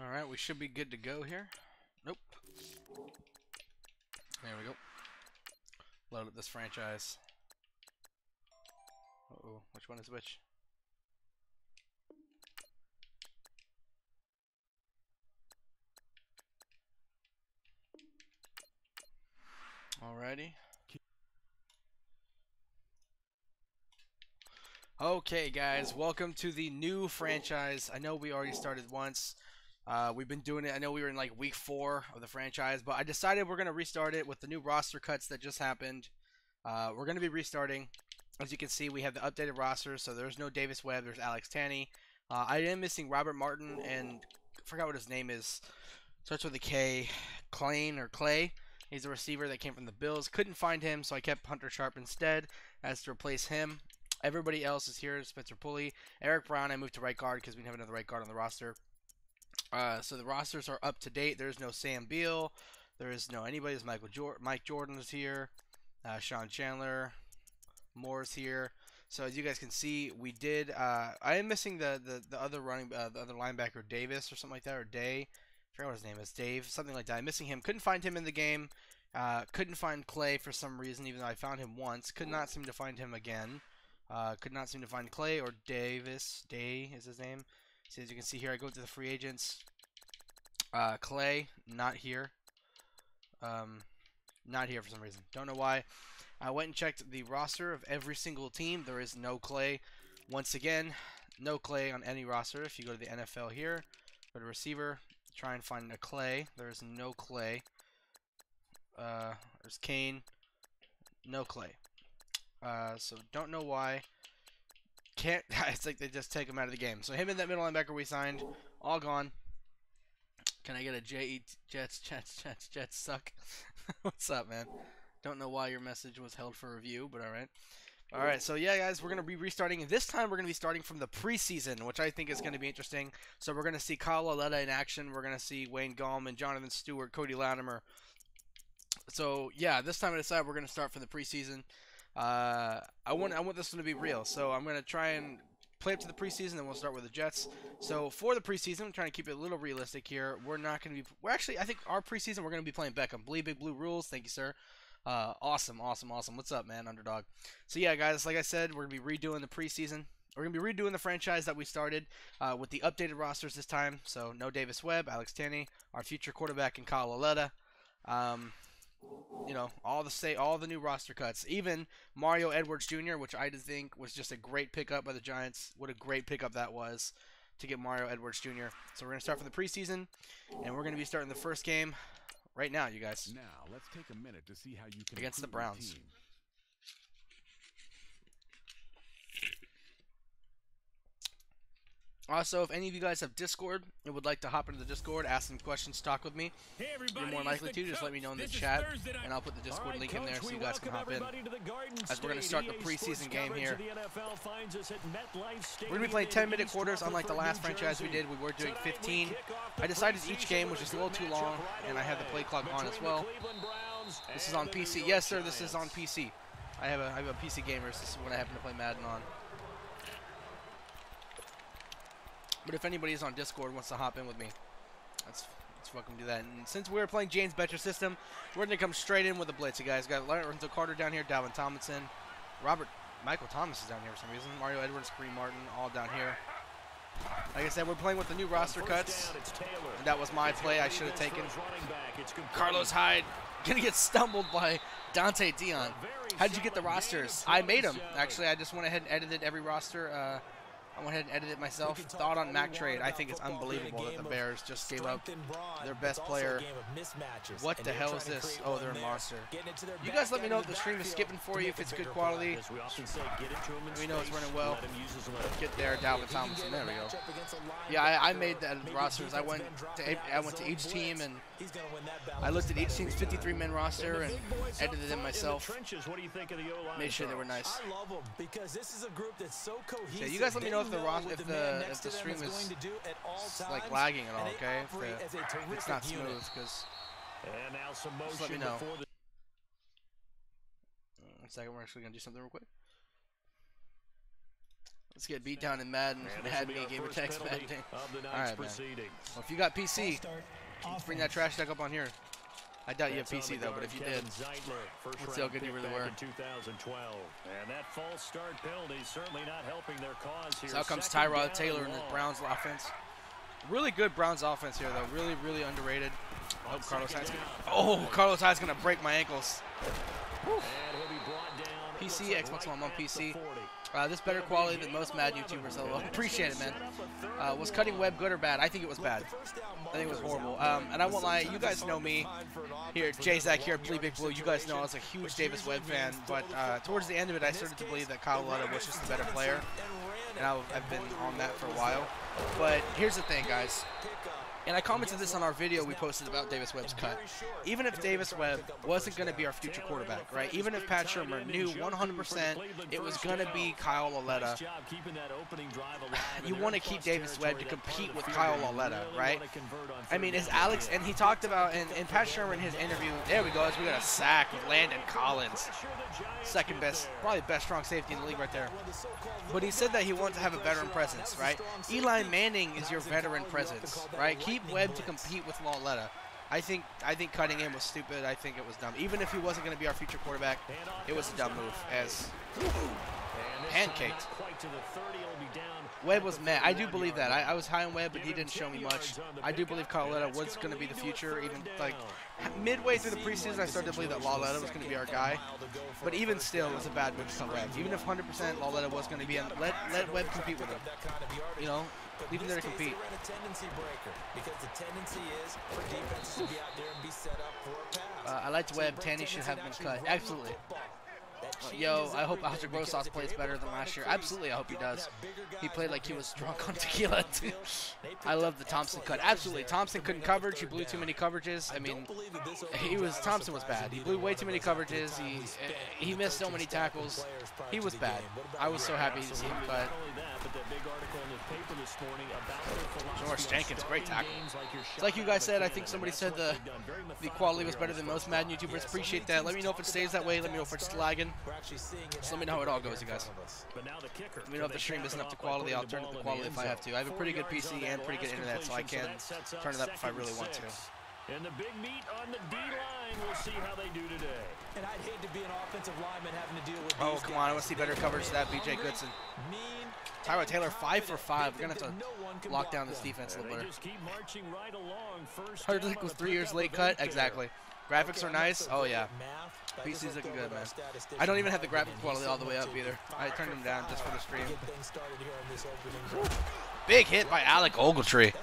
Alright, we should be good to go here. Nope. There we go. Load up this franchise. Uh-oh, which one is which? Alrighty. Okay, guys, welcome to the new franchise. I know we already started once. We've been doing it. I know we were in like week 4 of the franchise, but I decided we're going to restart it with the new roster cuts that just happened. We're going to be restarting. As you can see, we have the updated roster, so there's no Davis Webb, there's Alex Tanney. I am missing Robert Martin, and I forgot what his name is. Starts with a K. Klein or Clay. He's a receiver that came from the Bills. Couldn't find him, so I kept Hunter Sharp instead as to replace him. Everybody else is here. Spencer Pulley. Eric Brown, I moved to right guard because we didn't have another right guard on the roster. So the rosters are up to date. There's no Sam Beal. There is no anybody. There's Mike Jordan is here. Sean Chandler. Moore's here. So as you guys can see, we did. I am missing the other the other linebacker, Davis or something like that, or Day. I forgot what his name is. Dave, something like that. I'm missing him. Couldn't find him in the game. Couldn't find Clay for some reason, even though I found him once. Could not seem to find him again. Could not seem to find Clay or Davis. Day is his name. So as you can see here, I go to the free agents. Clay, not here. Not here for some reason. Don't know why. I went and checked the roster of every single team. There is no Clay. Once again, no Clay on any roster. If you go to the NFL here, go to receiver, try and find a Clay. There is no Clay. There's Kane. No Clay. So don't know why. Can't. It's like they just take him out of the game. So him and that middle linebacker we signed, all gone. Can I get a Jets suck? What's up, man? Don't know why your message was held for review, but alright. Alright, so yeah, guys, we're going to be restarting. And this time we're going to be starting from the preseason, which I think is going to be interesting. So we're going to see Kyle Lauletta in action. We're going to see Wayne Gallman, Jonathan Stewart, Cody Latimer. So, yeah, this time I decided we're going to start from the preseason. I want this one to be real, so I'm going to try and play up to the preseason, and we'll start with the Jets. So for the preseason, I'm trying to keep it a little realistic here. We're not going to be. We're actually, I think our preseason we're going to be playing Beckham. Bleedbigblue rules. Thank you, sir. Awesome. What's up, man? Underdog. So yeah, guys, like I said, we're going to be redoing the preseason. We're going to be redoing the franchise that we started with the updated rosters this time. So no Davis Webb, Alex Tanney, our future quarterback, and Kyle Lauletta. You know, all the new roster cuts. Even Mario Edwards Jr., which I think was just a great pickup by the Giants. What a great pickup that was to get Mario Edwards Jr. So we're going to start from the preseason, and we're going to be starting the first game right now, you guys. Now, let's take a minute to see how you can against the Browns. Also, if any of you guys have Discord and would like to hop into the Discord, ask some questions, talk with me, hey you're more likely to. Just let me know in the chat, and I'll put the Discord link in there so you guys can hop in. As we're going to start the preseason game here. We're going to be playing 10-minute quarters, unlike the last franchise we did. We were doing 15. I decided each game was just a little too long, and I had the play clock on as well. This is on PC. Yes, sir, this is on PC. I have a PC gamer, so this is what I happen to play Madden on. But if anybody is on Discord and wants to hop in with me, let's welcome do that. And since we're playing James Betcher's system, we're going to come straight in with a blitz, you guys. Got Lorenzo Carter down here, Dalvin Tomlinson, Michael Thomas is down here for some reason, Mario Edwards, Kareem Martin, all down here. Like I said, we're playing with the new roster cuts. And that was my play I should have taken. Carlos Hyde going to get stumbled by Dante Dion. How did you get the rosters? I made them. Actually, I just went ahead and edited every roster. I went ahead and edited it myself. Thought on Mac Trade. I think it's unbelievable that the Bears just gave up their best player. What the hell is this? Oh, they're in Monster. You guys let me know if the stream is skipping for you, if it's good quality. Let me know it's running well. Get there, Dalvin Tomlinson. There we go. Yeah, I made the rosters. I went to each team and I looked at each team's 53-man roster and edited them myself. Made sure they were nice. Yeah, you guys let me know if the stream is like lagging at all, okay? If it's not smooth, because just let me know. 1 second, we're actually gonna do something real quick. Let's get beat down in Madden. Madden gamer text Madden. Alright, man. Well, if you got PC, let's bring that trash deck up on here. I doubt you have PC though, but if you did, let's see how good you really were. And that false start penalty certainly not helping their cause here. So out comes Tyrod Taylor in the Browns offense. Really good Browns offense here though. Really, really underrated. Oh, Carlos Hyde's gonna break my ankles. Whew. PC, Xbox One, I'm on PC. This better quality than most Madden YouTubers. So appreciate it, man. Was cutting web good or bad? I think it was bad. I think it was horrible. And I won't lie, you guys know me here, J-Zack here at Bleedbigblue. You guys know I was a huge Davis Webb fan, but towards the end of it, I started to believe that Kyle Lutta was just a better player. And I've been on that for a while. But here's the thing, guys. And I commented this on our video we posted about Davis Webb's cut. Even if Davis Webb wasn't going to be our future quarterback, right? Even if Pat Shurmur knew 100% it was going to be Kyle Lauletta, you want to keep Davis Webb to compete with Kyle Lauletta, right? I mean, is Alex, and he talked about, and Pat Shurmur in his interview, there we go, we got a sack with Landon Collins. Second best, probably best strong safety in the league right there. But he said that he wanted to have a veteran presence, right? Eli Manning is your veteran presence, right? Keep Webb to compete with Lauletta. I think cutting him was stupid. I think it was dumb. Even if he wasn't going to be our future quarterback, it was a dumb move. As pancaked. Webb was mad. I do believe that. I was high on Webb, but he didn't show me much. I do believe Lauletta was going to be the future. Even like midway through the preseason, I started to believe that Lauletta was going to be our guy. But even still, it was a bad move to cut Webb. Even if 100% Lauletta was going to be in, let Webb compete with him. You know, leave him there to compete. I liked Webb. Tanny should have been cut. Absolutely. Yo, I hope Alger Grossos plays better than last year. Absolutely, I hope he does. He played like he was drunk on tequila, too. I love the Thompson cut. Absolutely, Thompson couldn't coverage. He blew too many coverages. I mean, Thompson was bad. He blew way too many coverages. He missed so many tackles. He was bad. I was so happy to see him cut. George Jenkins, great tackle. It's like you guys said, I think somebody said the quality was better than most Madden YouTubers. Appreciate that. Let me know if it stays that way. Let me know if it's lagging. Just let me know how it all goes, you guys. Let me know if the stream isn't up to quality. I'll turn up the quality if I have to. I have a pretty good PC and pretty good internet, so I can turn it up if I really want to. And the big meat on the D-line, we'll see how they do today. And I'd hate to be an offensive lineman having to deal with oh, come on. I want to see better coverage to that, B.J. Goodson. Tyrod Taylor, 5 for 5. We're going to have to lock down this defense a little better. Hardly was 3 years late cut. Exactly. Graphics are nice. Oh, yeah. PC's looking good, man. I don't even have the graphic quality all the way up either. I turned them down just for the stream. Big hit by Alec Ogletree.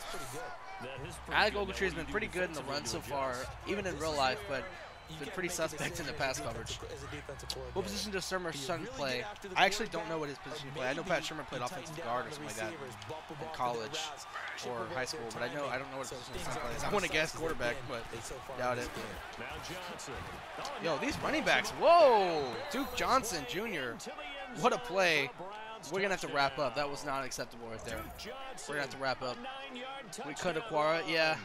Alec Ogletree has been pretty good in the run so far, even in real life, but been pretty suspect in the pass coverage. What position does Shurmur's son play? I actually don't know what his position he played. I know Pat Shurmur played offensive guard or something like that in college or high school, but I don't know what his position his son plays. I want to guess quarterback, but doubt it. Yo, these running backs. Whoa! Duke Johnson Jr. What a play. We're going to have to wrap up. That was not acceptable right there. We're going to have to wrap up. We cut Aquara. Yeah.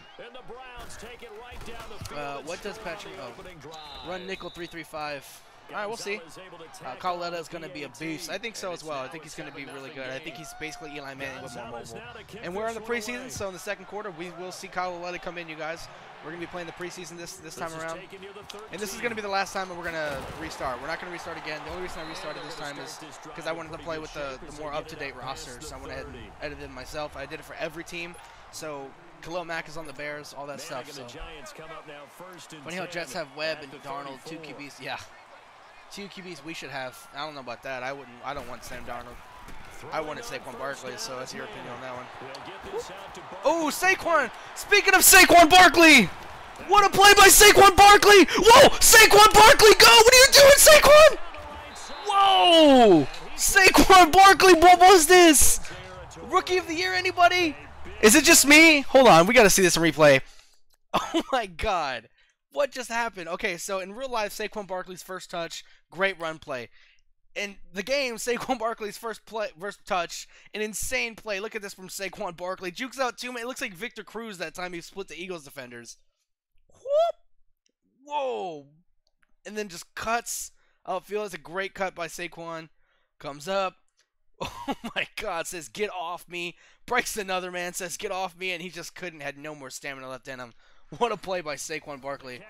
What does Patrick... Oh. Run nickel 3-3-5. All right, we'll see. Lauletta is going to be a beast. I think so as well. I think he's going to be really good. I think he's basically Eli Manning with more mobile. And we're in the preseason, so in the second quarter, we will see Lauletta come in, you guys. We're going to be playing the preseason this time around. And this is going to be the last time that we're going to restart. We're not going to restart again. The only reason I restarted this time is because I wanted to play with the more up-to-date rosters. So I went ahead and edited them myself. I did it for every team. So Khalil Mack is on the Bears, all that stuff. So funny how Jets have Webb and Darnold, 2 QBs. Yeah. 2 QBs we should have. I don't know about that. I don't want Sam Darnold. I wanted Saquon Barkley, so that's your opinion on that one. Oh, Saquon! Speaking of Saquon Barkley! What a play by Saquon Barkley! Whoa! Saquon Barkley, go! What are you doing, Saquon? Whoa! Saquon Barkley, what was this? Rookie of the year, anybody? Is it just me? Hold on, we gotta see this in replay. Oh my god. What just happened? Okay, so in real life, Saquon Barkley's first touch, great run play. In the game, Saquon Barkley's first touch, an insane play. Look at this from Saquon Barkley. Jukes out 2 men. It looks like Victor Cruz that time he split the Eagles defenders. Whoop! Whoa! And then just cuts upfield. It's a great cut by Saquon. Comes up. Oh my God, says get off me. Breaks another man, says get off me, and he just couldn't, had no more stamina left in him. What a play by Saquon Barkley.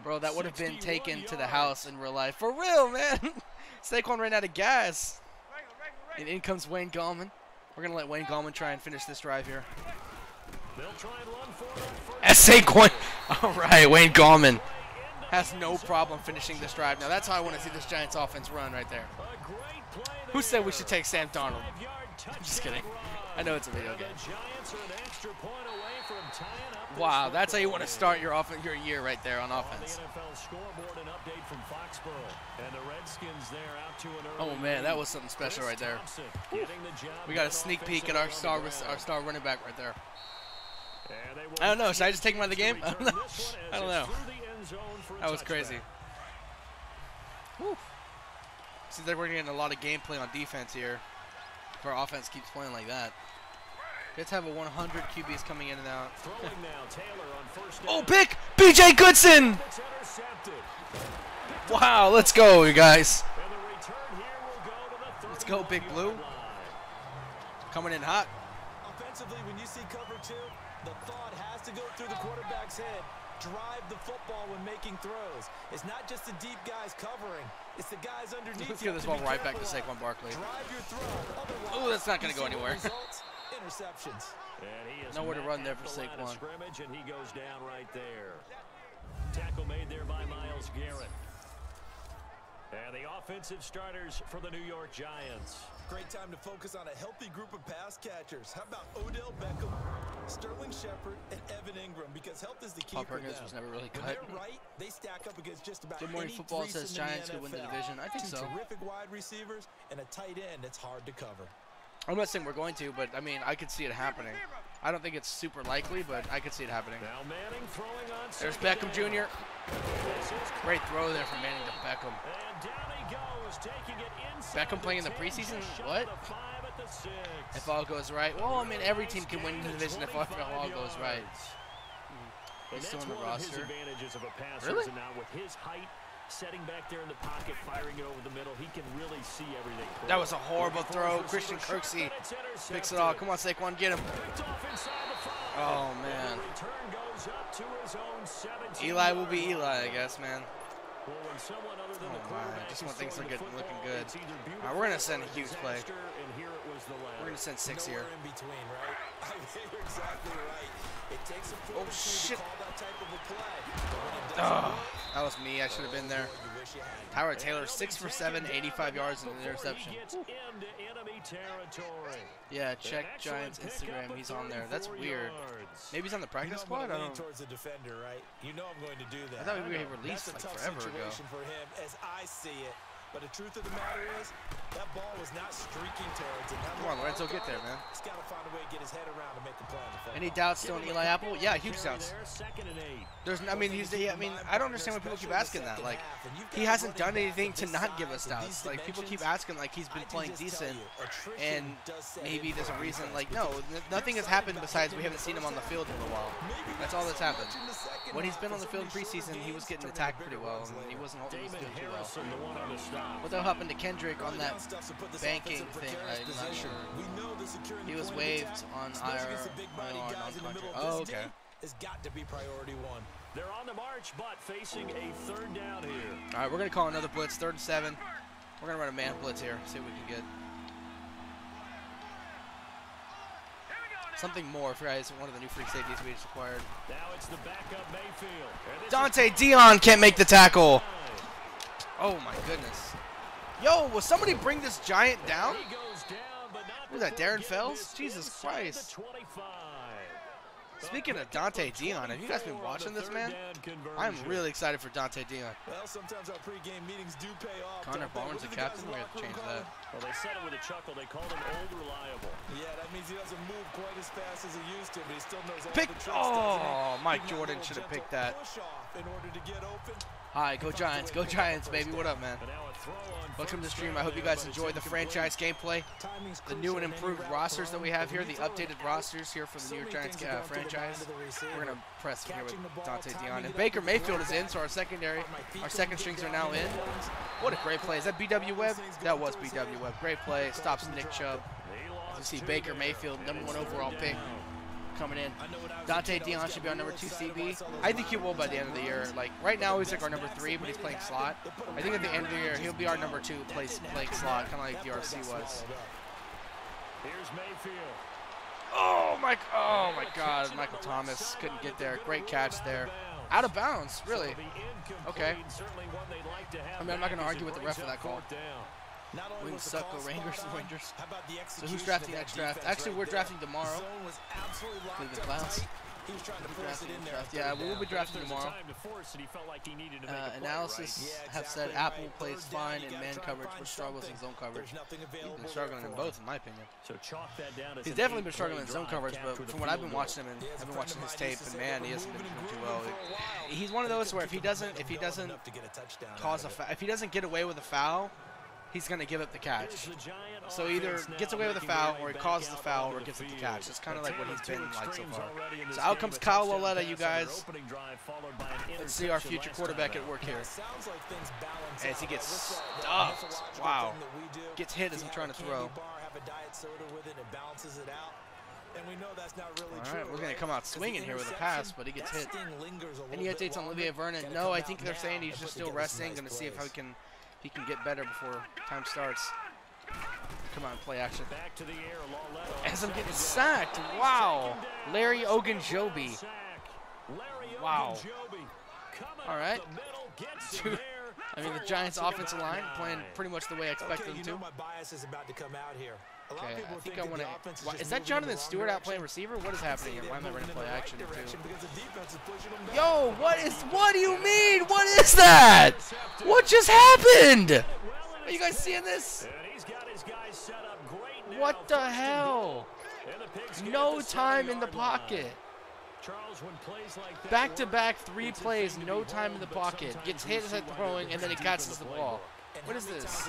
Bro, that would have been taken to the house in real life. For real, man. Saquon ran out of gas. And in comes Wayne Gallman. We're going to let Wayne Gallman try and finish this drive here. As Saquon. All right, Wayne Gallman has no problem finishing this drive. Now, that's how I want to see this Giants offense run right there. Who said we should take Sam Darnold? I'm just kidding. I know it's a video game. Wow, that's how you want to start your year right there on offense. Oh man, that was something special right there. We got a sneak peek at our star running back right there. I don't know. Should I just take him out of the game? I don't know. That was crazy. Whew. Seems like we're getting a lot of gameplay on defense here. If our offense keeps playing like that. Let's have a 100 QBs coming in and out. Oh, pick! BJ Goodson! Wow, let's go, you guys. Let's go, Big Blue. Coming in hot. Offensively, when you see cover two, the thought has to go through the quarterback's head. Drive the football when making throws. It's not just the deep guys covering. It's the guys underneath. Let's give this ball right back to Saquon Barkley. Oh, that's not going to go anywhere. Interceptions. Nowhere to run there for Saquon. And he goes down right there. Tackle made there by Myles Garrett. And the offensive starters for the New York Giants. Great time to focus on a healthy group of pass catchers. How about Odell Beckham, Sterling Shepard, and Evan Ingram? Because health is the key for them. Was never really cut. When they're right, they stack up against just about Good Morning any Football threesome says in the Giants could win the NFL. division. I think Two so. terrific wide receivers and a tight end that's hard to cover. I'm not saying we're going to, but I mean, I could see it happening. I don't think it's super likely, but I could see it happening. Now Manning throwing on There's Beckham Jr. Great throw there from Manning to Beckham. And down he goes, taking it inside. Beckham playing in the preseason? What? If all goes right. Well, I mean, every team can win the division if all goes right. He's still on the roster. Really? Now with his height, setting back there in the pocket, firing it over the middle, he can really see everything. That was a horrible throw. Christian Kirksey picks it off. Come on, Saquon, get him. Oh, man. Eli will be Eli, I guess, man. Oh, my. Just when things are looking good. All right, we're going to send a huge play. We're going to send 6 here. Oh, shit. Oh, that was me. I should have been there. Tyrod Taylor, 6 for 7, 85 yards and an interception. Yeah, check Giants Instagram. He's on there. That's weird. Maybe he's on the practice squad? I don't know. I thought we were released like forever ago. But the truth of the matter is, that ball was not streaking towards him. Come on, Lorenzo, get there, man. He's got to find a way to get his head around to make the play on the football. Any doubts still on Eli Apple? Yeah, huge doubts. I mean, I don't understand why people keep asking that. Like, he hasn't done anything to not give us doubts. Like, people keep asking, like, he's been playing decent, and maybe there's a reason. Like, no, nothing has happened besides we haven't seen him on the field in a while. That's all that's happened. When he's been on the field in preseason, he was getting attacked pretty well, and he wasn't holding his field too well. What the hell happened to Kendrick on that banking thing? I'm not sure. He was waived on IR non-contract. Oh, okay. Has got to be priority one. They're on the march, but facing a third down here. All right, we're gonna call another blitz, 3rd and 7. We're gonna run a man blitz here. See what we can get. Something more for guys. One of the new free safeties we just acquired. Now it's the backup Mayfield. Dante Dion can't make the tackle. Oh my goodness. Yo, will somebody bring this giant down? Who's that, Darren Fells? Jesus Christ. Speaking of Dante Dion, have you guys been watching this, man? I'm really excited for Dante Dion. Well, sometimes our pregame meetings do pay off. Connor Barnes, the captain, we have to change that. Well, they said it with a chuckle. They called him old reliable. Yeah, that means he doesn't move quite as fast as he used to, but he still knows all the tricks. Oh, Mike Jordan should have picked that. In order to get open. Hi, go Giants, baby. What up, man? Welcome to the stream. I hope you guys enjoy the franchise gameplay, the new and improved rosters that we have here, the updated rosters here for the New York Giants franchise. We're going to press here with Dante Dion. And Baker Mayfield is in, so our second strings are now in. What a great play. Is that BW Webb? That was BW Webb. Great play. Stops Nick Chubb. As you see Baker Mayfield, #1 overall pick, coming in. Dante Dion should be our #2 CB. I think he will by the end of the year. Like right now he's like our #3, but he's playing slot. I think at the end of the year he'll be our #2 playing slot, kind of like DRC was. Here's Mayfield. Oh my God, Michael Thomas couldn't get there. Great catch there. Out of bounds, really. Okay. I mean, I'm not going to argue with the ref for that call. Wings suck, go Rangers. So who's drafting next draft? Actually, we're drafting tomorrow. Cleveland Clowns. Yeah, we will be drafting tomorrow. Analysis have said Apple plays fine in man coverage, but struggles in zone coverage. He's been struggling in both, in my opinion. He's definitely been struggling in zone coverage, but from what I've been watching him, and I've been watching his tape, and man, he hasn't been doing too well. He's one of those where if he doesn't cause a if he doesn't get away with a foul, he's going to give up the catch. So either gets away with a foul, or he causes the foul, or gives up the catch. It's kind of like what he's been like so far. So out comes Kyle Loletta, you guys. Let's see our future quarterback at work here. As he gets stuffed. Wow. Gets hit as I'm trying to throw. Alright, we're going to come out swinging here with a pass, but he gets hit. Any updates on Olivier Vernon? No, I think they're saying he's just still resting. Going to see if he can get better before time starts. Come on, play action. As I'm getting sacked. Wow. Larry Ogunjobi. Wow. All right. Dude, I mean, the Giants' offensive line playing pretty much the way I expected them to. Okay, I think I want to. Is that Jonathan Stewart out playing receiver? What is happening here? Why am I running play action too? Yo, what do you mean? What is that? What just happened? Are you guys seeing this? What the hell? No time in the pocket. Back-to-back 3 plays, no time in the pocket. Gets hit as throwing, and then he catches the ball. What is this?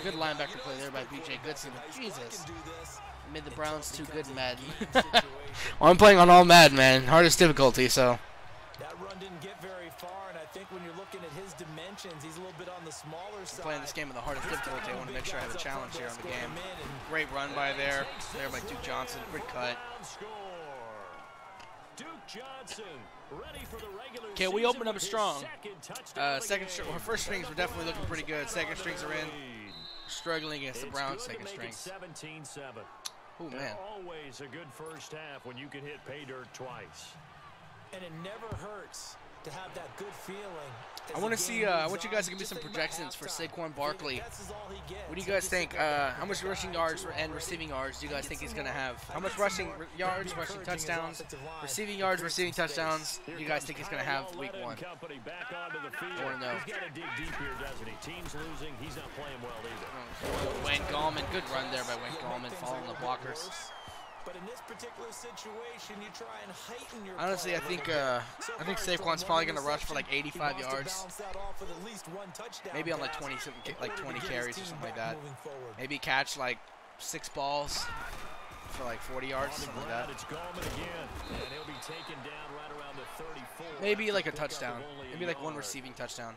Good linebacker play there by BJ Goodson. Jesus. Made the Browns too good in Madden. Well, I'm playing on all Madden, man. Hardest difficulty, so. That run didn't get very far, and I think when you're looking at his dimensions, he's a little bit on the smaller side. I'm playing this game with the hardest difficulty. I want to make sure I have a challenge here on the game. Great run by there by Duke Johnson. Great cut. Okay, we opened up strong. First strings were definitely looking pretty good. Second strings are in. Struggling against the Browns' second strings. Oh man. Always a good first half when you can hit pay dirt twice. And it never hurts to have that good feeling. I want to see. I want you guys to give me some projections for Saquon Barkley. What do you guys think? How much rushing yards and receiving yards do you guys think he's gonna have? How much rushing yards, rushing touchdowns, receiving yards, receiving touchdowns? Do you guys think he's gonna have week 1? I want to know. Wayne Gallman, good run there by Wayne Gallman, following the blockers. But in this particular situation, you try and heighten your honestly, I think Saquon's probably gonna rush for like 85 yards. Maybe on like 20 carries or something like that. Maybe catch like 6 balls for like 40 yards, something like that. Maybe like a touchdown. Maybe like 1 receiving touchdown.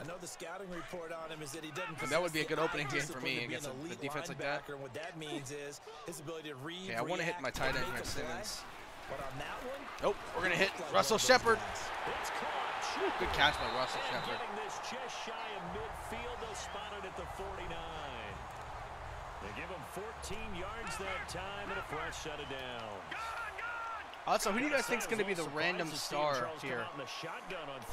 I know the scouting report on him is that he doesn't. That would be a good opening game for me against a defense like that. What that means is his ability to read. Okay, I want to hit my tight end here, Simmons. But on that one, nope, we're gonna hit Russell Shepard. Good catch by Russell Shepard. Just shy of midfield, they'll spot it at the 49. They give him 14 yards that time and a fresh set it down. Also, who do you guys think is going to be the random star here?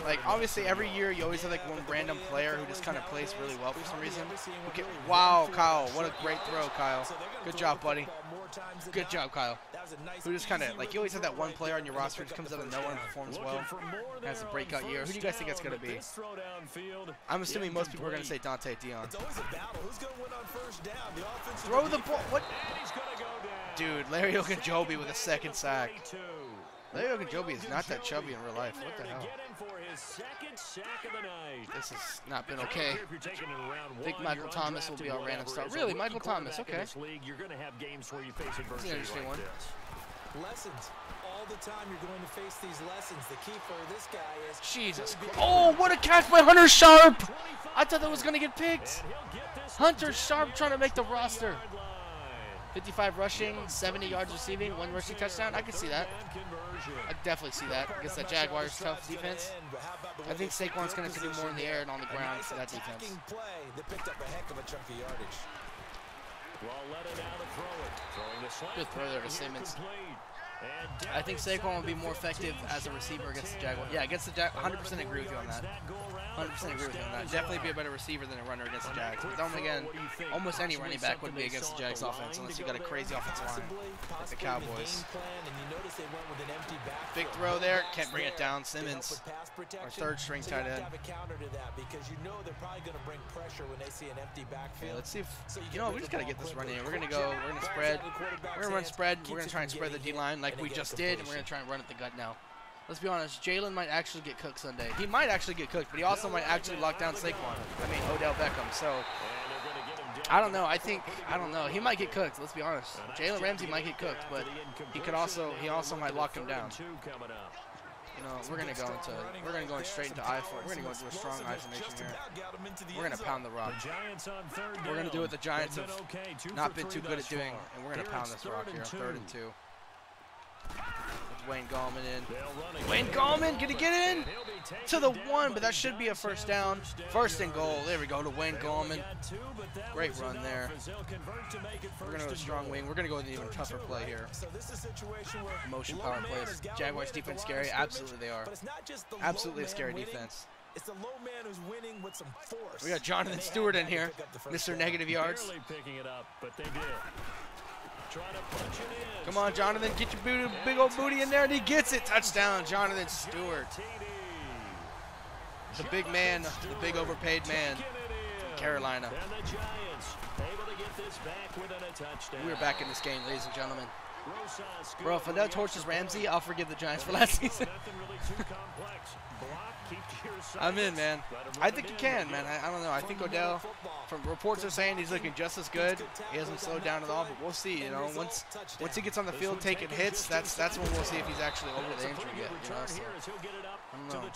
Like, obviously, every year you always have like one random player who just kind of plays really well for some reason. Okay. Wow, Kyle, what a great throw, Kyle. Good job, buddy. Good job, Kyle. Who just kind of, like, you always have that one player on your roster who just comes out of nowhere and performs well. Has a breakout year. Who do you guys think that's going to be? I'm assuming most people are going to say Dante Dion. Throw the ball. What? Dude, Larry Ogunjobi with a second sack. Leo Ogunjobi is not that chubby in real life. What the hell? This has not been okay. I think Michael Thomas will be our random star. Really, Michael Thomas? Okay. That's an interesting one. Lessons. All the time you're going to face these lessons. The key for this guy is... Jesus Christ. Oh, what a catch by Hunter Sharp! I thought that was going to get picked. Hunter Sharp trying to make the roster. 55 rushing, 70 yards receiving, 1 rushing touchdown. I can see that. I definitely see that against that Jaguars tough defense. I think Saquon's going to have to do more in the air and on the ground for that defense. Good throw there to Simmons. I think Saquon will be more effective as a receiver against the Jaguars. Yeah, against the Jaguars. 100% agree with you on that. 100% agree with you on that. Definitely be a better receiver than a runner against the Jags. But then again, almost any running back would be against the Jags offense unless you got a crazy offensive line like the Cowboys. Big throw there. Can't bring it down. Simmons, our third string tight end. Okay, let's see if, you know, we just got to get this running in. We're going to go, we're going to spread. We're going to run spread. We're going to try and spread the D-line like we just did, and we're going to try and run at the gut now. Let's be honest, Jalen might actually get cooked Sunday. He might actually get cooked, but he also might actually lock down Saquon. I mean, Odell Beckham. So, I don't know. I don't know. He might get cooked, let's be honest. Jalen Ramsey might get cooked, but he also might lock him down. You know, we're going to go straight into I form. We're going to go into a strong I formation here. We're going to pound the rock. We're going to do what the Giants have not been too good at doing, and we're going to pound this rock here on 3rd and 2. Wayne Gallman in. Wayne Gallman, gonna get in to the 1, but that should be a first down. 1st and goal. There we go to Wayne Gallman. Great run there. We're gonna go strong wing. We're gonna go with an even tougher play here. Motion power plays. Jaguars defense scary. Absolutely they are. Absolutely a scary defense. It's the low man who's winning with some force. We got Jonathan Stewart in here, Mr. Negative Yards. Come on, Jonathan, get your booty, big old booty in there, and he gets it. Touchdown, Jonathan Stewart. The big man, the big overpaid man from Carolina. We're back in this game, ladies and gentlemen. Bro, if Odell torches Ramsey, I'll forgive the Giants for last season. I'm in, man. I think he can, man. I don't know. I think Odell, from reports are saying he's looking just as good. He hasn't slowed down at all, but we'll see. You know, once he gets on the field taking hits, that's when we'll see if he's actually over the injury yet. You know, so, I don't know.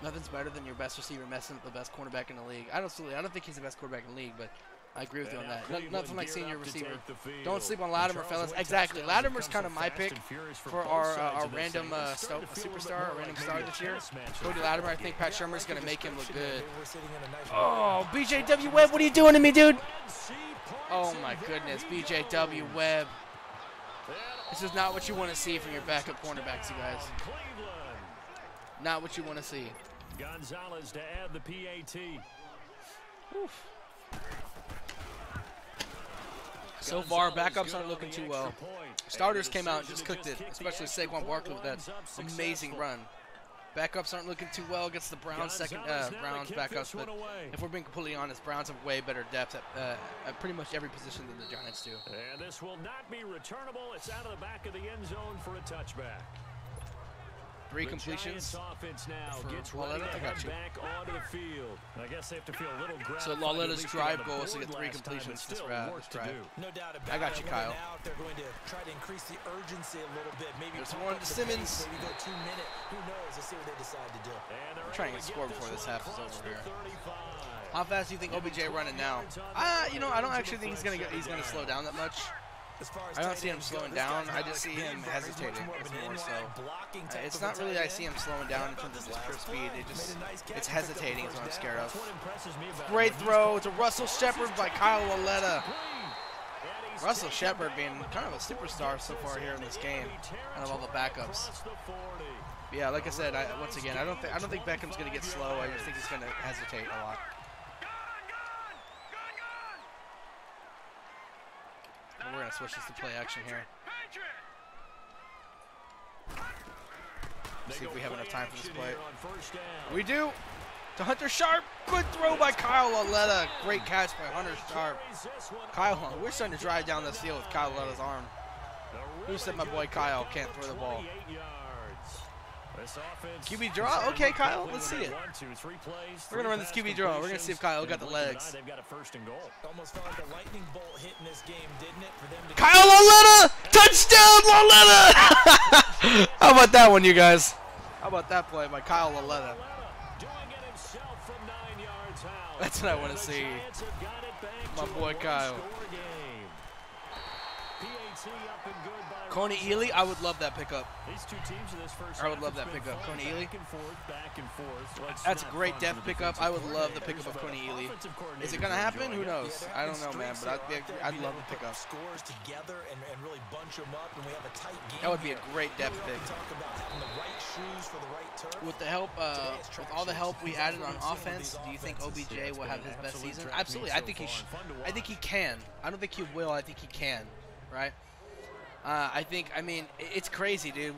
Nothing's better than your best receiver messing with the best cornerback in the league. I don't think he's the best quarterback in the league, but I agree with you on that. Nothing like seeing your receiver. Don't sleep on Latimer, fellas. Exactly. Latimer's kind of my pick for our random superstar, our random star this year. Cody Latimer. I think Pat Shermer's going to make him look good. Oh, BJW Webb, what are you doing to me, dude? Oh, my goodness. BJW Webb. This is not what you want to see from your backup cornerbacks, you guys. Not what you want to see. Gonzalez to add the PAT. Oof. So far, backups aren't looking too well. Starters came out and just cooked it, especially Saquon Barkley with that amazing run. Backups aren't looking too well against the Browns Browns backups, but if we're being completely honest, Browns have way better depth at pretty much every position than the Giants do. And this will not be returnable. It's out of the back of the end zone for a touchback. 3 completions for Lauletta. I got you. I guess they have to feel a little so Lauletta's drive goal is to get 3 completions this drive. No doubt about it. I got you, Kyle. They're going to try to increase the urgency a little bit. Maybe there's one to Simmons. Maybe go 2 minute. Who knows? Let's see what they decide to do. We're trying to score before this half is over here. How fast do you think OBJ running now? You know, I don't actually think he's gonna slow down that much. I don't see him slowing down. I just see him hesitating. It's more so. It's not really that I see him slowing down in terms of his pure speed. It's hesitating is what I'm scared of. Great throw to Russell Shepard by Kyle Lauletta. Russell Shepard being kind of a superstar so far here in this game, out of all the backups. But yeah, like I said, once again, I don't think Beckham's gonna get slow. I just think he's gonna hesitate a lot. We're going to switch this to play action here. See if we have enough time for this play. We do. To Hunter Sharp. Good throw by Kyle Lauletta. Great catch by Hunter Sharp. Kyle, we're starting to drive down this field with Kyle Lauletta's arm. Who said my boy Kyle can't throw the ball? QB draw? Okay, Kyle, let's see it. We're going to run this QB draw. We're going to see if Kyle got the legs. Almost felt like a lightning bolt hit in this game, didn't it? For them to Kyle Laletta! Touchdown, Laletta! How about that one, you guys? How about that play by Kyle Laletta? That's what I want to see. My boy Kyle. Coney Ely, I would love that pickup. I would love that pickup. Coney Ely. That's a great depth pickup. I would love the pickup of Coney Ely. Is it going to happen? Who knows? I don't know, man, but I'd love the pickup. That would be a great depth pick. With the help, with all the help we added on offense, do you think OBJ will have his best season? Absolutely. I think he can. I don't think he will. I think he can. Right? I mean, it's crazy, dude.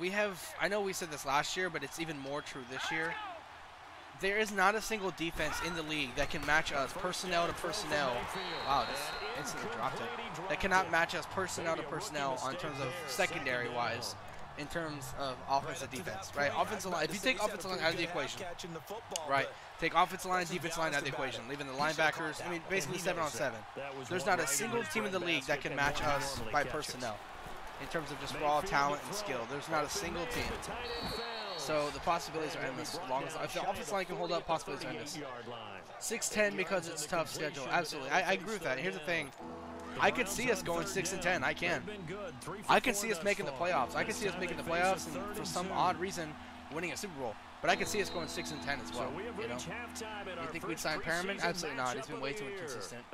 I know we said this last year, but it's even more true this year. There is not a single defense in the league that can match us personnel to personnel. Wow, this instantly dropped it. That cannot match us personnel to personnel on terms of secondary-wise, in terms of offensive defense, right? Offensive line. If you take offensive line out of the equation, right? Take offensive line and defensive line out of the equation, leaving the linebackers. I mean, basically 7-on-7. There's not a single team in the league that can match us by personnel. In terms of just raw talent and skill, there's not a single team. So the possibilities are endless. As long as if the offensive line can hold up, possibilities are endless. 6-10 because it's a tough schedule. Absolutely, I agree with that. Here's the thing: I could see us going 6-10. I can. I can see us making the playoffs. I can see us making the playoffs, and for some odd reason, winning a Super Bowl. But I can see us going 6-10 as well. You know? You think we'd sign Perriman? Absolutely not. He's been way too inconsistent.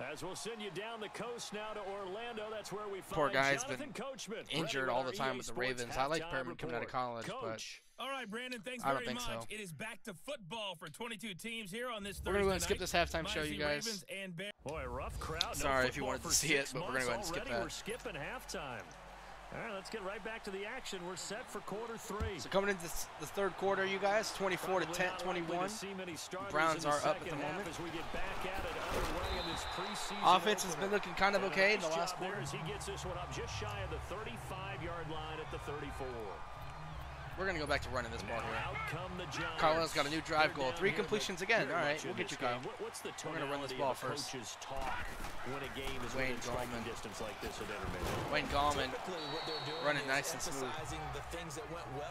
Poor guy's been injured all the time with the Ravens. I like Perriman coming out of college, but all right, Brandon, thanks I don't very think so. much. It is back to football for 22 teams here on this Thursday. We're going to go and skip this halftime show, you guys. Boy, rough crowd. Sorry if you wanted to see it, but we're going to go ahead and skip that. We're skipping halftime. All right, let's get right back to the action. We're set for quarter 3. So coming into the third quarter, you guys, 24-21. Browns are up at the moment. Offense has been looking kind of okay in the last quarter. He gets this one up just shy of the 35-yard line at the 34. We're going to go back to running this ball here. Carlisle's got a new drive goal. 3 completions again. All right, we'll get you, Kyle. We're going to run this ball first. Wayne Gallman. Wayne Gallman running nice and smooth.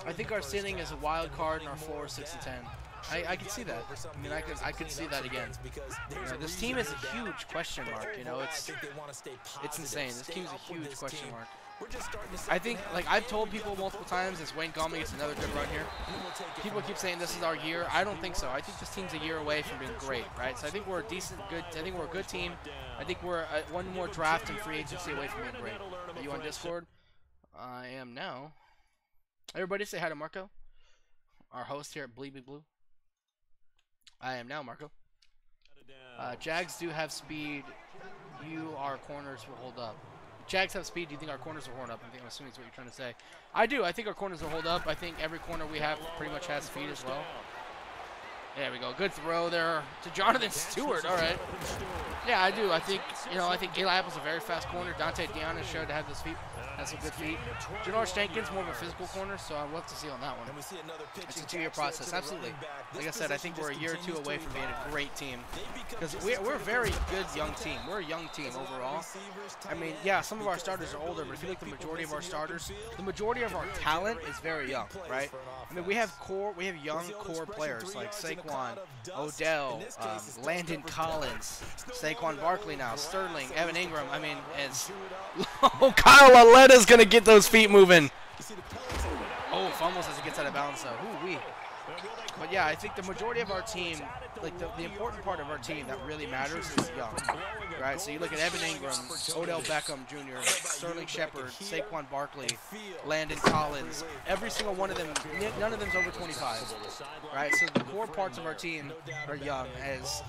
I think our ceiling is a wild card and our floor is 6-10. I can see that. I mean, I could see that again. You know, this team is a huge question mark. You know, it's insane. This team is a huge question mark. I think, like I've told people multiple times, as Wayne Gallman gets another good run here. People keep saying this is our year. I don't think so. I think this team's a year away from being great, right? So I think we're a I think we're a good team. I think we're one more draft and free agency away from being great. Are you on Discord? I am now. Everybody say hi to Marco, our host here at Bleedbigblue. I am now, Marco. Jags do have speed. Our corners will hold up. Jags have speed. Do you think our corners will hold up? I'm assuming that's what you're trying to say. I do. I think our corners will hold up. I think every corner we have pretty much has speed as well. There we go. Good throw there to Jonathan Stewart. All right. Yeah, I do. I think, I think Eli Apple's a very fast corner. Dante Deanna showed to have those feet. Has some good feet. Janoris Jenkins, more of a physical corner, so I'll love to see on that one. It's a 2-year process, absolutely. Like I said, I think we're a year or 2 away from being a great team. Because we're a very good young team. We're a young team overall. I mean, yeah, some of our starters are older, but if you look at the majority of our starters, the majority of our talent is very young, right? I mean, we have young core players like Saquon, Odell, Landon Collins, Saquon Barkley now, Sterling, Evan Ingram. I mean, Kyle Lalletta's going to get those feet moving. Oh, fumbles as he gets out of bounds, though. Ooh-wee. But, yeah, I think the majority of our team, like the important part of our team that really matters is young, right? So you look at Evan Ingram, Odell Beckham Jr., Sterling Shepard, Saquon Barkley, Landon Collins. Every single one of them, none of them's over 25, right? So the core parts of our team are young as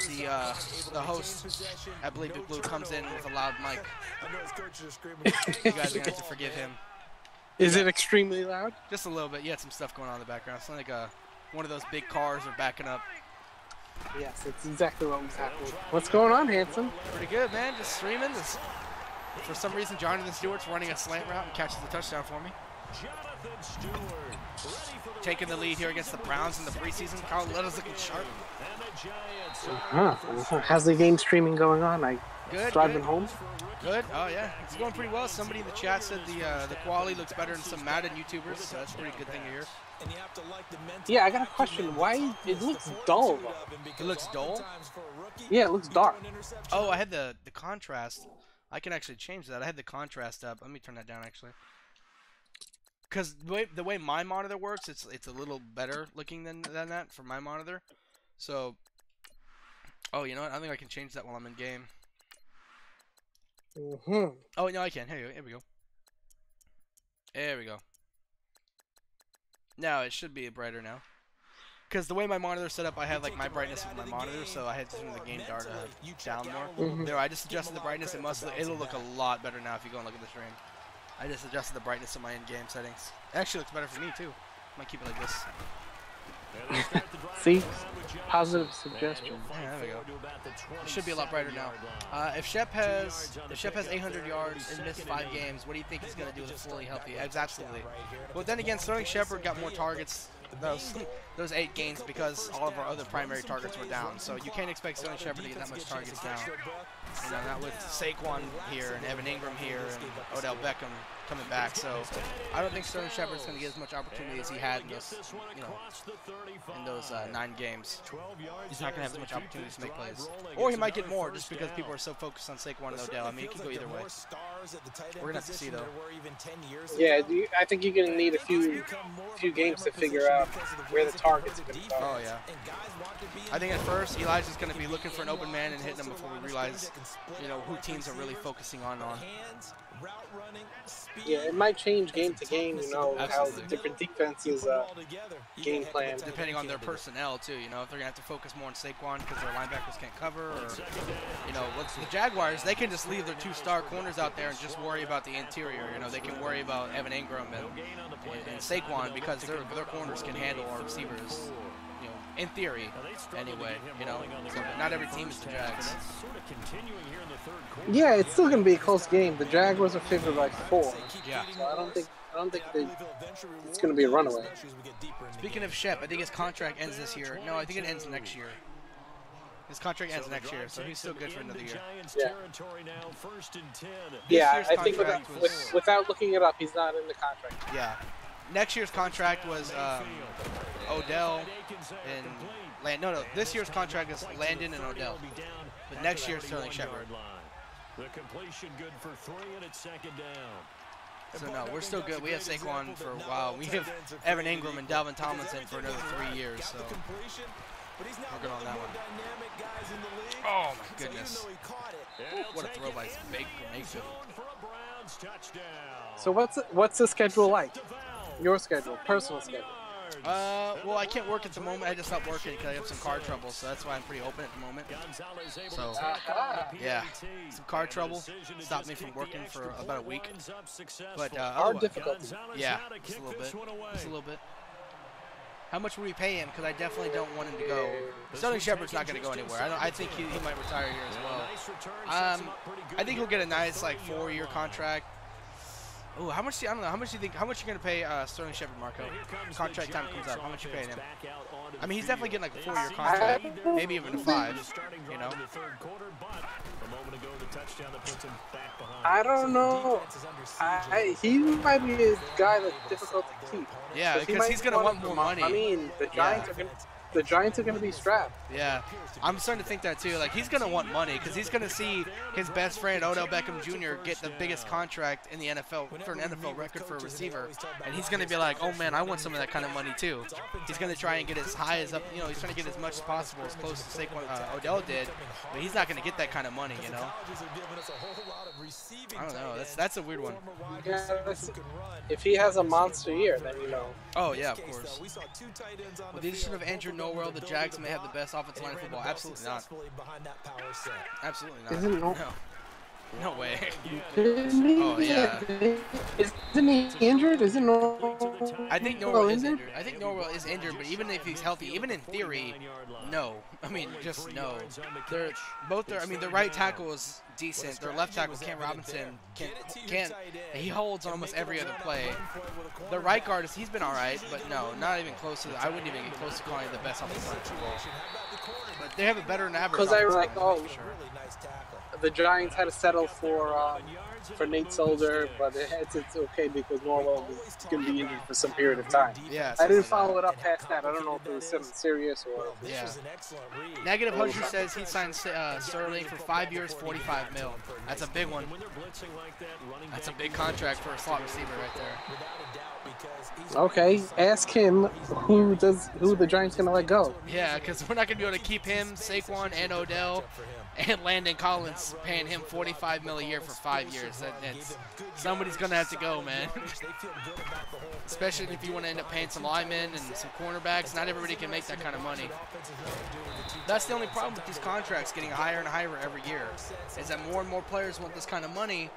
the host at Bleedbigblue comes in with a loud mic. You guys are going to have to forgive him. Is it extremely loud? Just a little bit. You had some stuff going on in the background. It's like one of those big cars are backing up. Yes, it's exactly what was happening. What's going on, handsome? Pretty good, man. Just streaming. For some reason, Jonathan Stewart's running a slant route and catches the touchdown for me. Jonathan Stewart, ready for the Taking the lead here against the Browns in the preseason. Kyle Letta's looking sharp. And the Giants are How's the game streaming going on? Good, driving good. home. Good. Oh yeah, it's going pretty well. Somebody in the chat said the quality looks better than some Madden YouTubers, so that's a pretty good thing to hear. Yeah, I got a question. Why it looks dull? It looks dull? Yeah, it looks dark. Oh, I had the contrast. I can actually change that. I had the contrast up. Let me turn that down actually. Because the way my monitor works, it's a little better looking than that for my monitor. So, oh, you know what? I think I can change that while I'm in game. Oh, no, I can. Here we go. There we go. Now, it should be brighter now. Because the way my monitor's set up, I have like my brightness of my monitor, so I had to turn the game down more. There, I just adjusted the brightness. It'll look a lot better now if you go and look at the stream. I just adjusted the brightness of my in-game settings. It actually looks better for me too. I might keep it like this. See? Positive suggestion. Yeah, there we go. It should be a lot brighter now. If Shep has 800 yards and missed 5 games, what do you think he's going to do with fully healthy? Absolutely. But then again, Sterling Shepard got more targets those 8 games because all of our other primary targets were down. So you can't expect Sterling Shepard to get that much targets now. You know, not with Saquon here and Evan Ingram here and Odell Beckham coming back. So I don't think Sterling Shepard's going to get as much opportunity as he had in those, in those 9 games. He's not going to have as much opportunity to make plays. Or he might get more just because people are so focused on Saquon and Odell. I mean, it could go either way. We're going to have to see, though. Yeah, I think you're going to need a few games to figure out where the targets are going to go. Oh, yeah. I think at first, Elijah's going to be looking for an open man and hitting him before we realize, who teams are really focusing on. Yeah, it might change game to game, how Absolutely. different defenses game plan. Depending on their personnel, too, if they're going to have to focus more on Saquon because their linebackers can't cover, or, what's the Jaguars, they can just leave their 2-star corners out there and just worry about the interior. They can worry about Evan Ingram and Saquon because their corners can handle our receivers. In theory, anyway, so not every team is the Jags. Yeah, it's still going to be a close game. The Jaguars are favored by 4. Yeah. So I don't think it's going to be a runaway. Speaking of Shep, I think his contract ends this year. No, I think it ends next year. His contract ends next year, so he's still good for another year. Yeah. Yeah, I think without looking it up, he's not in the contract. Yeah. Next year's contract was Odell and this year's contract is Landon and Odell. But next year's Sterling Shepard. The completion good for 3, and it's 2nd down. So no, we're still good. We have Saquon for a while. We have Evan Ingram and Dalvin Tomlinson for another 3 years. So we're good on that one. Oh my goodness! What a throw by Baker Mayfield. So what's the schedule like? Your schedule, personal schedule. Well, I can't work at the moment. I just stopped working because I have some car trouble, so that's why I'm pretty open at the moment. So, yeah, some car trouble stopped me from working for about a week. But Our difficulty. Yeah, just a little bit. Just a little bit. How much would we pay him? Because I definitely don't want him to go. Sterling Shepard's not going to go anywhere. I think he might retire here as well. I think he'll get a nice 4-year contract. Ooh, how much? I don't know. How much do you think? How much you gonna pay Sterling Shepard, Marco? Contract time comes up. How much you paying him? I mean, he's definitely getting a 4-year contract, maybe even a 5. I don't know. He might be a guy that's difficult to keep. Yeah, because he's gonna want more money. I mean, the Giants are gonna be strapped. Yeah, I'm starting to think that too. He's gonna want money because he's gonna see his best friend Odell Beckham Jr. get the biggest contract in the NFL for an NFL record for a receiver, and he's gonna be like, "Oh man, I want some of that kind of money too." He's gonna try and get as high as up. He's trying to get as much as possible, as close to Saquon Odell did, but he's not gonna get that kind of money, I don't know. That's a weird one. Yeah, if he has a monster year, then Oh yeah, of course. With the addition of Andrew Norwell, the Jags may have the best offensive line in football. Absolutely not. Absolutely not. Isn't No. No way. Oh yeah. Isn't he injured? Isn't I think Norwell is injured. I think Norwell is injured, but even if he's healthy, even in theory, no. I mean, just no. They're both. I mean, the right tackle is decent. Their left tackle, Cam Robinson, can't. He holds on almost every other play. The right guard he's been all right, but no, not even close to. I wouldn't even get close to calling the best offensive line football. But they have a better than average. Because I was like, line, oh, sure. The Giants had to settle for Nate Solder, but it's okay because Norwell is going to be injured for some period of time. Yeah, I didn't follow it up past that. I don't know if it was something serious or. Yeah. Negative Husher says he signed Sterling for 5 years, $45 million. That's a big one. That's a big contract for a slot receiver right there. Okay, ask him who the Giants gonna let go. Yeah, because we're not gonna be able to keep him, Saquon, and Odell, and Landon Collins paying him $45 million a year for 5 years. Somebody's gonna have to go, man. Especially if you want to end up paying some linemen and some cornerbacks. Not everybody can make that kind of money. That's the only problem with these contracts getting higher and higher every year, is that more and more players want this kind of money,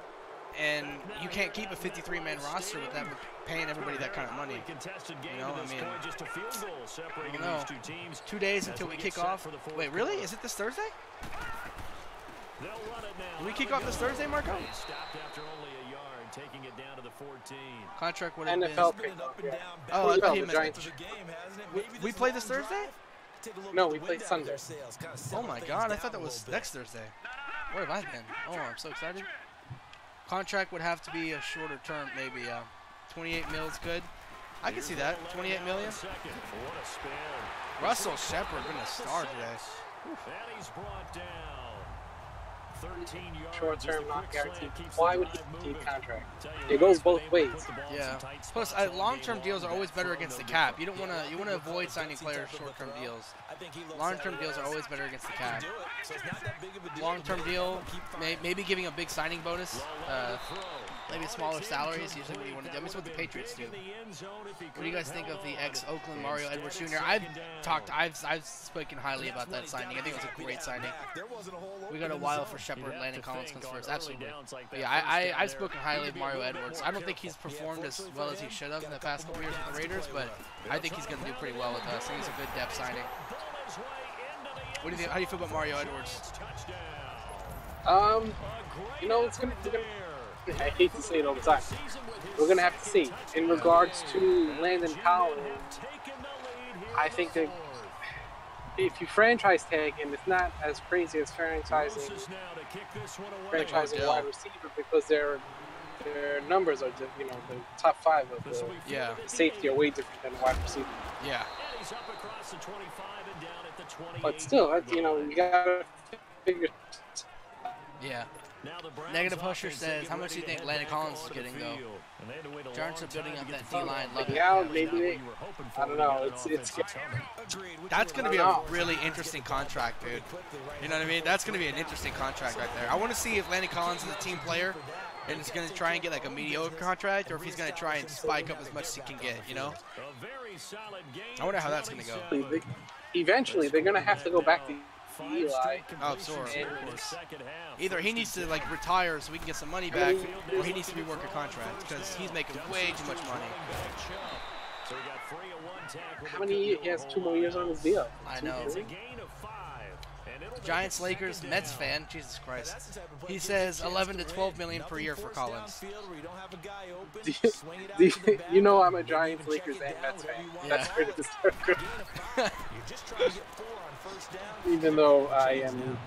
and you can't keep a 53-man roster with them paying everybody that kind of money. You know, I mean, I don't know. 2 days until we kick off. Wait, really? Is it this Thursday? Do we kick off this Thursday, Marco? Contract would have been. NFL kickoff, yeah. Oh, I thought he the meant. Giants. We play this Thursday? No, we play Sunday. Oh my God! I thought that was next Thursday. Where have I been? Oh, I'm so excited. Contract would have to be a shorter term, maybe. 28 mil is good. I can see that. 28 million. Russell Shepard been a star today. Short term, not guaranteed. Why would he keep contract? It goes both ways. Yeah. Plus, long-term deals are always better against the cap. You don't want to. You want to avoid signing players short-term deals. Long-term deals are always better against the cap. Long-term deal, maybe giving a big signing bonus. Maybe smaller salaries. Usually, what you want to do. I mean, it's what the Patriots do. What do you guys think of the ex-Oakland Mario Edwards Jr.? I've spoken highly about that signing. I think it was a great signing. We got a while for Shepard. Landon Collins comes first. Absolutely. But yeah, I've spoken highly of Mario Edwards. I don't think he's performed as well as he should have in the past couple years with the Raiders, but I think he's going to do pretty well with us. I think he's a good depth signing. What do you think? How do you feel about Mario Edwards? You know, it's gonna. I hate to say it all the time. We're gonna have to see. In regards to Landon Collins, I think that if you franchise tag him, it's not as crazy as franchising wide receiver because their numbers are, you know, the top 5 of the safety are way different than the wide receiver. Yeah. But still, you know, you gotta figure. Yeah. Negative Husher says, how much do you think Landon Collins is getting, though? Giants are building up that D-line. Love it. Yeah, maybe. I don't know. It's That's going to be a really interesting contract, dude. You know what I mean? That's going to be an interesting contract right there. I want to see if Landon Collins is a team player and is going to try and get like a mediocre contract, or if he's going to try and spike up as much as he can get, you know? I wonder how that's going to go. Eventually, they're going to have to go back to Eli. Oh, sure, of course. Either he needs to like retire so we can get some money back, or he needs to rework a contract because he's making way too much money. How many? He has 2 more years on his deal. I know. Giants, Lakers, Mets fan. Jesus Christ. He says 11 to 12 million per year for Collins. You know I'm a Giants, Lakers, and Mets fan. Yeah. That's where to start. Even though I am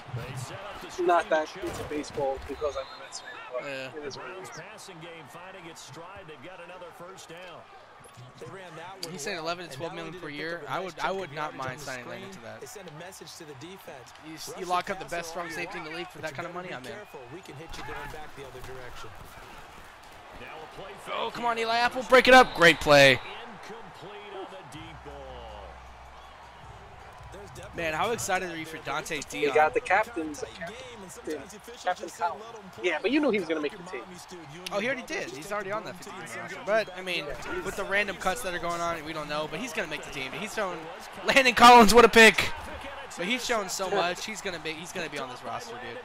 not that into baseball because I'm a Mets fan, but it is what it is. He's saying 11 to 12 million per year. I would not mind signing Landon to that. You lock up the best strong safety in the league for that kind of money, I'm in. Oh, come on, Eli Apple, break it up. Great play. Man, how excited are you for Dante Dion? We got the captain's Collins. Yeah, but you knew he was going to make the team. Oh, he already did. He's already on that 50-man roster. But, I mean, with the random cuts that are going on, we don't know. But he's going to make the team. He's shown Landon Collins, what a pick. But he's shown so much. He's going to be on this roster, dude.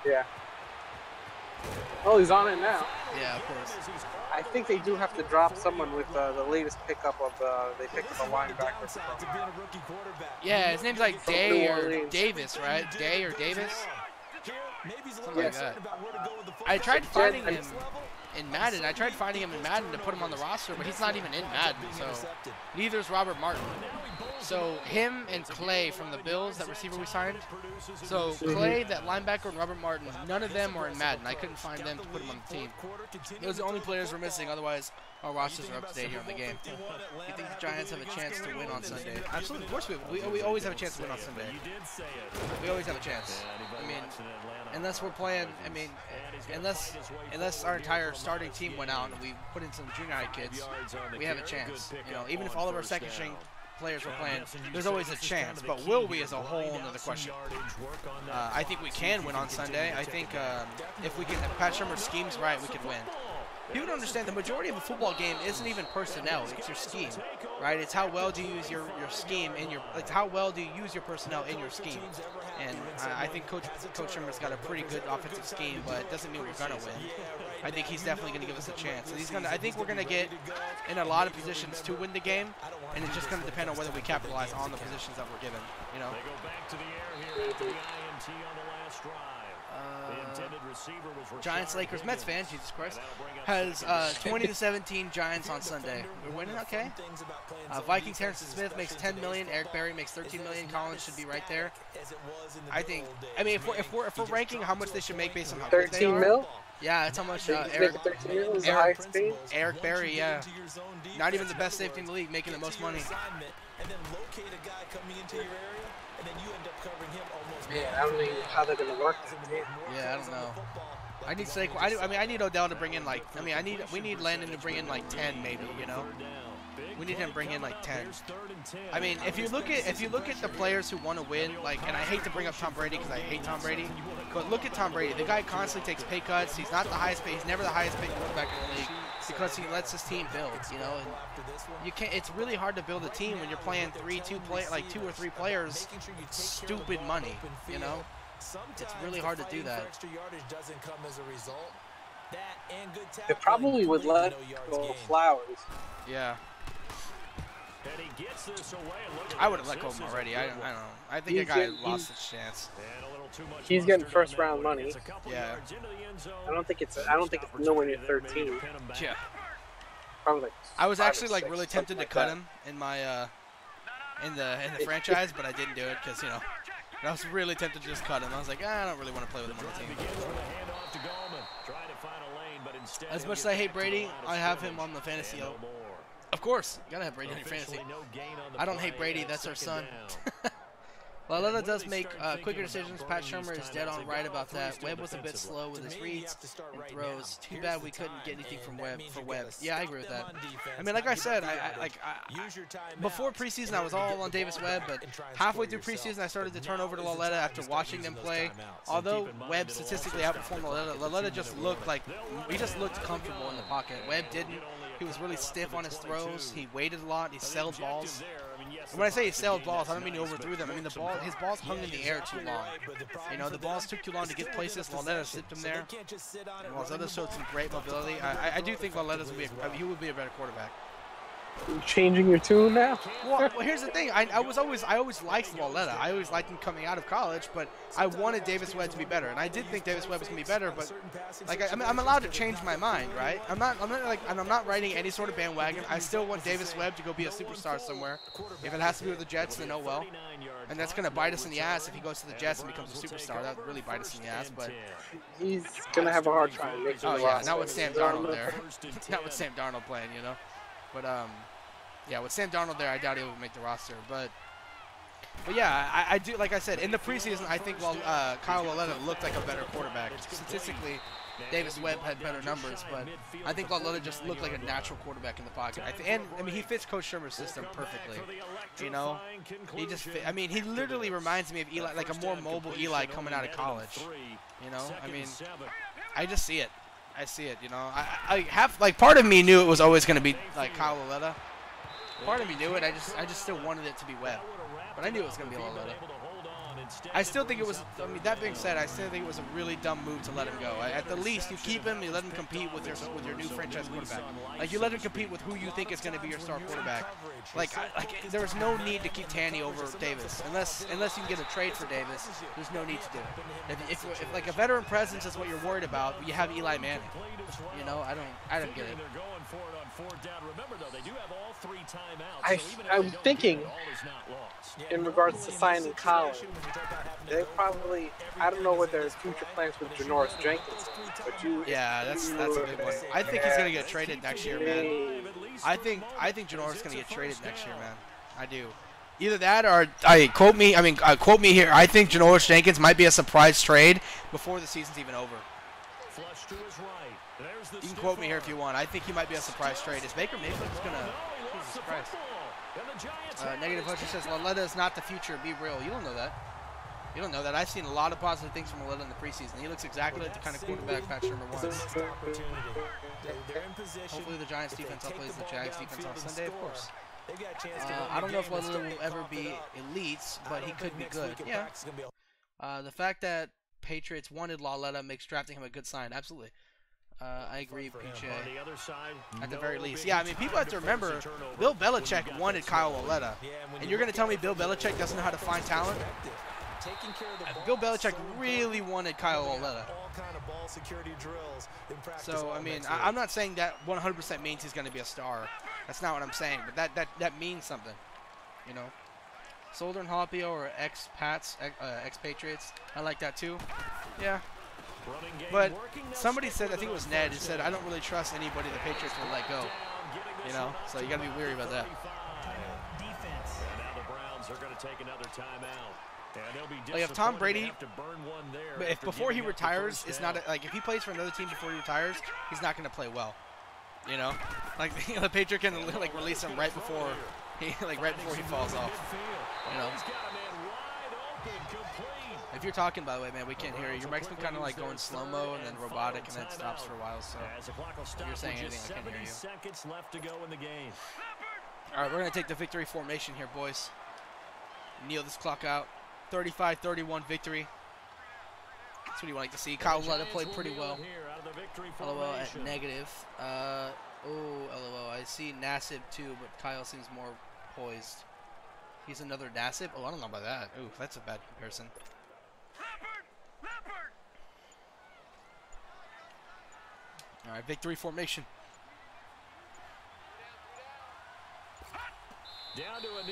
Yeah. Oh, he's on it now. Yeah, of course. I think they do have to drop someone with the latest pickup of they picked up a linebacker. Yeah, his name's like Day or Davis, right? Day or Davis? Something like that. I tried finding him in Madden. I tried finding him in Madden to put him on the roster, but he's not even in Madden, so neither is Robert Martin. So him and Clay from the Bills, that receiver we signed. So Clay, that linebacker, and Robert Martin, none of them are in Madden. I couldn't find them to put them on the team. Those are the only players we're missing. Otherwise, our rosters are up to date here on the game. You think the Giants have a chance to win on Sunday? Absolutely, of course we always have a chance to win on Sunday. We always have a chance. I mean, unless we're playing. I mean, unless our entire starting team went out and we put in some junior high kids, we have a chance. You know, even if all of our second string players were playing, there's always a chance. But will we is a whole other question. I think we can win on Sunday. I think if Pat Shurmur's scheme's right, we can win. People don't understand the majority of a football game isn't even personnel, it's your scheme, right? It's how well do you use your scheme in your, like how well do you use your personnel in your scheme. And I think Coach Shurmur's got a pretty good offensive scheme, but it doesn't mean we're gonna win. I think he's definitely gonna give us a chance. So I think we're gonna get in a lot of positions to win the game, and it's just gonna depend on whether we capitalize on the positions that we're given. You know. They go back to the air here after the INT on the last drive. Giants, Lakers, Mets fan, Jesus Christ, has 20-17 Giants on Sunday. We're winning, okay. Vikings, Harrison Smith makes $10 million. Eric Berry makes $13 million. Collins should be right there. I think. I mean, if we're ranking how much they should make based on how good they are. 13 mil? Yeah, that's how much Eric Berry, yeah. Not even the best safety in the league, making the most money. And then locate a guy coming into your area, and then you end up covering him almost. Yeah, I don't know how they're gonna work. Yeah, I don't know. I need Saquon. I mean, I need Odell to bring in like. I mean, we need Landon to bring in like 10 maybe. You know, we need him to bring in like 10. I mean, if you look at the players who want to win, like, and I hate to bring up Tom Brady because I hate Tom Brady, but look at Tom Brady. The guy constantly takes pay cuts. He's not the highest paid. He's never the highest paid quarterback in the league because he lets his team build. You know, and you can't. It's really hard to build a team when you're playing two or three players, stupid money. You know. It's really hard to do that. They probably would let go Flowers. Yeah. I would have let go of him already. I don't know. I think the guy lost his chance. He's getting first round money. Yeah. I don't think it's nowhere near 13. Yeah. Probably like I was actually like 6, really tempted to cut him in my in the franchise, but I didn't do it because, you know, I was really tempted to just cut him. I was like, I don't really want to play with him on the team. As much as I hate Brady, I have him on the fantasy. Of course, you gotta have Brady on your fantasy. I don't hate Brady, that's our son. Laletta does make quicker decisions. Pat Shurmur is dead on right about that. Webb was a bit slow with his reads and throws. Too bad we couldn't get anything from Webb for Webb. Yeah, I agree with that. I mean, like I said, before preseason I was all on Davis Webb, but halfway through preseason I started to turn over to Laletta after watching them play. Although Webb statistically outperformed Laletta just looked comfortable in the pocket. Webb didn't. He was really stiff on his throws. He waited a lot. He sailed balls. And when I say he sailed balls, I don't mean he overthrew them. I mean his balls hung in the air too long. You know, the balls took too long to get places. Laletta slipped him there. And Laletta showed some great mobility. I do think Lalletta's he would be a better quarterback. You changing your tune now? Well, here's the thing. I always liked Laletta. I always liked him coming out of college, but I wanted Davis Webb to be better, and I did think Davis Webb was gonna be better. But like, I'm allowed to change my mind, right? I'm not riding any sort of bandwagon. I still want Davis Webb to go be a superstar somewhere. If it has to be with the Jets, then oh well. And that's gonna bite us in the ass if he goes to the Jets and becomes a superstar. That would really bite us in the ass. But he's gonna have a hard time making the yeah, not with Sam Darnold there. Not with Sam Darnold playing, you know. But yeah, with Sam Darnold there, I doubt he would make the roster. But yeah, I do. Like I said, in the preseason, I think Kyle Laletta looked like a better quarterback. Statistically, Davis Webb had better numbers, but I think Laletta just looked like a natural quarterback in the pocket. I mean, he fits Coach Shurmur's system perfectly. You know, I mean, he literally reminds me of Eli, like a more mobile Eli coming out of college. You know, I mean, I just see it. I see it. You know, I have like part of me knew it was always going to be like Kyle Laletta. Part of me knew it. I just still wanted it to be Webb, but I knew it was going to be Laletta. I still think it was. I mean, that being said, I still think it was a really dumb move to let him go. At the least, you keep him. You let him compete with your new franchise quarterback. Like you let him compete with who you think is going to be your star quarterback. Like there was no need to keep Tanny over Davis unless you can get a trade for Davis. There's no need to do it. If like a veteran presence is what you're worried about, you have Eli Manning. You know, I don't get it. I'm thinking in regards to signing Collins, they probably, I don't know what their future plans with Janoris Jenkins, but yeah, that's a big one. I think he's gonna get traded next year, man. I think Janoris is gonna get traded next year, man. I do. Either that or quote me here. I think Janoris Jenkins might be a surprise trade before the season's even over. You can quote me here if you want. I think he might be a surprise trade. Is Baker Mayfield just gonna? Jesus Christ. Negative Hutcher says Laletta is not the future. Be real. You don't know that. You don't know that. I've seen a lot of positive things from Laletta in the preseason. He looks exactly like the kind of quarterback Pat Shermer wants. Hopefully the Giants defense outplays the Jags defense on Sunday, of course. I don't know if Laletta will ever be elite, but he could be good. Yeah. The fact that Patriots wanted Laletta makes drafting him a good sign. Absolutely. I agree, PJ. At the very least. Yeah, I mean, people have to remember, Bill Belichick wanted Kyle Laletta. And you're going to tell me Bill Belichick doesn't know how to find talent? Bill Belichick really wanted Kyle Laletta. So, I mean, I'm not saying that 100% means he's going to be a star. That's not what I'm saying. But that means something, you know. Solder and Jalapeno or ex-Pats, ex-Patriots. I like that, too. Yeah. But somebody said, I think it was Ned, who said, I don't really trust anybody the Patriots will let go. You know, so you got to be weary about that. Now the Browns are going to take another timeout. Like if Tom Brady, but if before he retires, it's not like if he plays for another team before he retires, he's not going to play well. You know, like the Patriot can like release him right before he falls off. You know. If you're talking, by the way, man, we can't hear you. Your mic's been kind of like going slow-mo and then robotic and then stops for a while, so if you're saying anything, I can't hear you. All right, we're going to take the victory formation here, boys. Kneel this clock out. 35-31 victory. That's what you like to see. Kyle Laletta played pretty well. LOL at negative. LOL. I see Nassib too, but Kyle seems more poised. He's another Nassib? Oh, I don't know about that. Ooh, that's a bad comparison. All right, victory formation.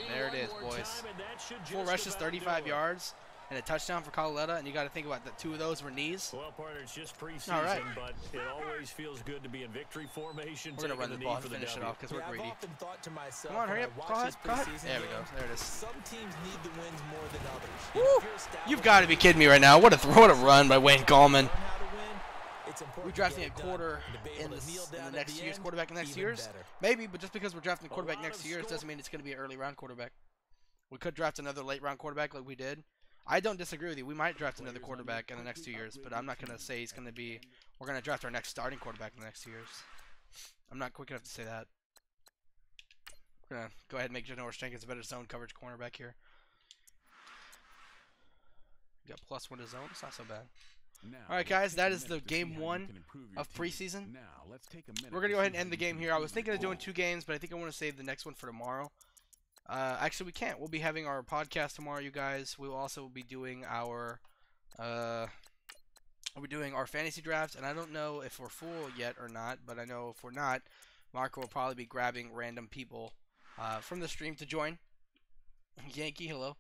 There it is, boys. 4 rushes, 35 yards, and a touchdown for Laletta, and you got to think about that 2 of those were knees. Well, partner, it's just preseason, all right. But it always feels good to be in victory formation. We're going to run the ball and finish it off because we're greedy. Come on, hurry up. Go ahead. There we go. There it is. Some teams need the wins more than others. Woo! You've got to be kidding me right now. What a run by Wayne Gallman. We're drafting a quarter in the next year's quarterback in next year's. Maybe, but just because we're drafting a quarterback next year doesn't mean it's going to be an early round quarterback. We could draft another late round quarterback like we did. I don't disagree with you. We might draft another quarterback in the next 2 years, but I'm not going to say he's going to be. We're going to draft our next starting quarterback in the next 2 years. I'm not quick enough to say that. We're going to go ahead and make Janoris Jenkins a better zone coverage cornerback here. You got +1 to zone. It's not so bad. All right, guys, that is the game 1 of preseason. We're going to go ahead and end the game here. I was thinking of doing 2 games, but I think I want to save the next one for tomorrow. Actually, we can't. We'll be having our podcast tomorrow, you guys. We will also be doing our fantasy drafts, and I don't know if we're full yet or not, but I know if we're not, Marco will probably be grabbing random people from the stream to join. Yankee, hello.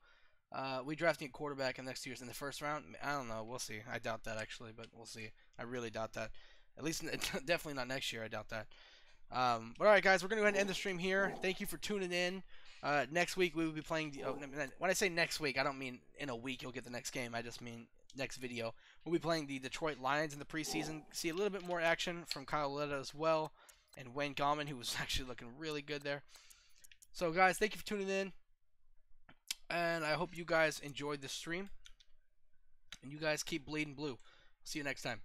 We drafting a quarterback in the next 2 years in the first round. I don't know. We'll see. I doubt that, actually, but we'll see. I really doubt that. At least definitely not next year. I doubt that. But all right, guys, we're going to go ahead and end the stream here. Thank you for tuning in. Next week, we will be playing when I say next week, I don't mean in a week you'll get the next game. I just mean next video. We'll be playing the Detroit Lions in the preseason. See a little bit more action from Kyle Laletta as well. And Wayne Gallman, who was actually looking really good there. So, guys, thank you for tuning in. And I hope you guys enjoyed this stream. And you guys keep bleeding blue. See you next time.